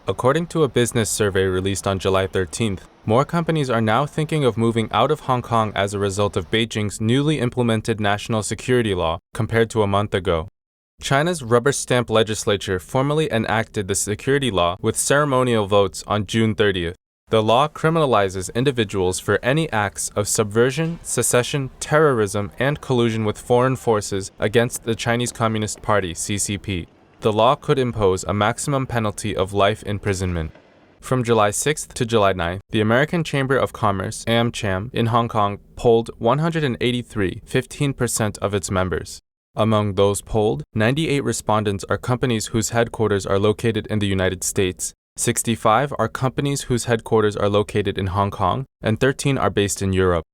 According to a business survey released on July 13th, more companies are now thinking of moving out of Hong Kong as a result of Beijing's newly implemented national security law compared to a month ago. China's rubber stamp legislature formally enacted the security law with ceremonial votes on June 30th. The law criminalizes individuals for any acts of subversion, secession, terrorism, and collusion with foreign forces against the Chinese Communist Party, CCP. The law could impose a maximum penalty of life imprisonment. From July 6th to July 9th, the American Chamber of Commerce, AmCham, in Hong Kong polled 183, 15% of its members. Among those polled, 98 respondents are companies whose headquarters are located in the United States, 65 are companies whose headquarters are located in Hong Kong, and 13 are based in Europe.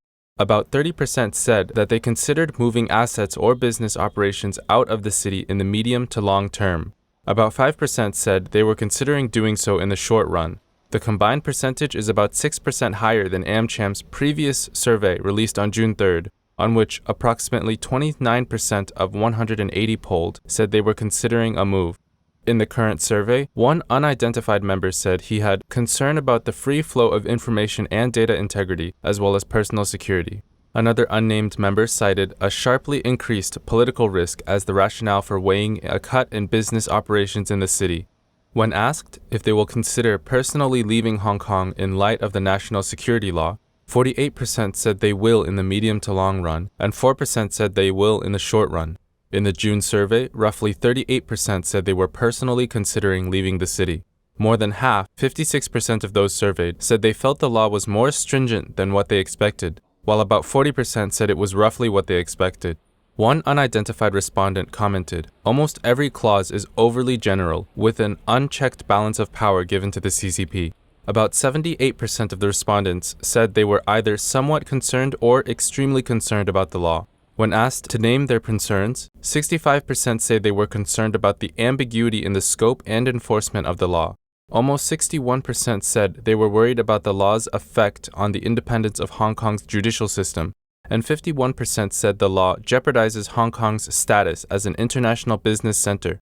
About 30% said that they considered moving assets or business operations out of the city in the medium to long term. About 5% said they were considering doing so in the short run. The combined percentage is about 6% higher than AmCham's previous survey released on June 3rd, on which approximately 29% of 180 polled said they were considering a move. In the current survey, one unidentified member said he had concern about the free flow of information and data integrity, as well as personal security. Another unnamed member cited a sharply increased political risk as the rationale for weighing a cut in business operations in the city. When asked if they will consider personally leaving Hong Kong in light of the national security law, 48% said they will in the medium to long run, and 4% said they will in the short run. In the June survey, roughly 38% said they were personally considering leaving the city. More than half, 56% of those surveyed, said they felt the law was more stringent than what they expected, while about 40% said it was roughly what they expected. One unidentified respondent commented, "Almost every clause is overly general, with an unchecked balance of power given to the CCP." About 78% of the respondents said they were either somewhat concerned or extremely concerned about the law. When asked to name their concerns, 65% say they were concerned about the ambiguity in the scope and enforcement of the law. Almost 61% said they were worried about the law's effect on the independence of Hong Kong's judicial system, and 51% said the law jeopardizes Hong Kong's status as an international business center.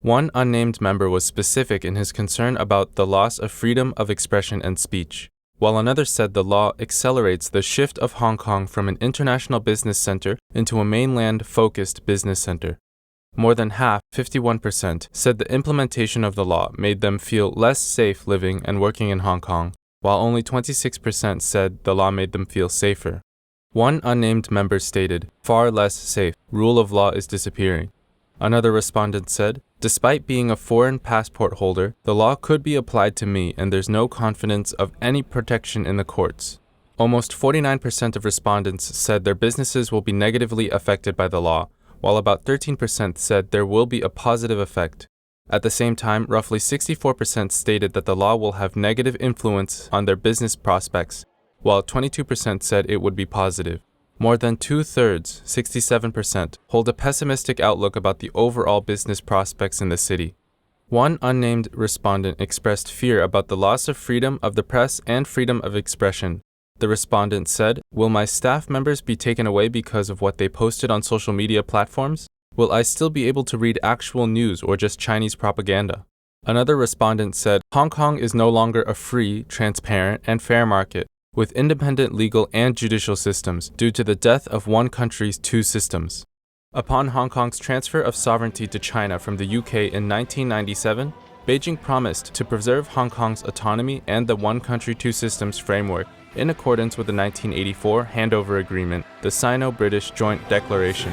One unnamed member was specific in his concern about the loss of freedom of expression and speech, while another said the law accelerates the shift of Hong Kong from an international business center into a mainland-focused business center. More than half, 51%, said the implementation of the law made them feel less safe living and working in Hong Kong, while only 26% said the law made them feel safer. One unnamed member stated, "Far less safe, rule of law is disappearing." Another respondent said, "Despite being a foreign passport holder, the law could be applied to me and there's no confidence of any protection in the courts." Almost 49% of respondents said their businesses will be negatively affected by the law, while about 13% said there will be a positive effect. At the same time, roughly 64% stated that the law will have negative influence on their business prospects, while 22% said it would be positive. More than two-thirds, 67%, hold a pessimistic outlook about the overall business prospects in the city. One unnamed respondent expressed fear about the loss of freedom of the press and freedom of expression. The respondent said, "Will my staff members be taken away because of what they posted on social media platforms? Will I still be able to read actual news or just Chinese propaganda?" Another respondent said, "Hong Kong is no longer a free, transparent, and fair market, with independent legal and judicial systems due to the death of one country's two systems." Upon Hong Kong's transfer of sovereignty to China from the UK in 1997, Beijing promised to preserve Hong Kong's autonomy and the one country, two systems framework in accordance with the 1984 Handover Agreement, the Sino-British Joint Declaration.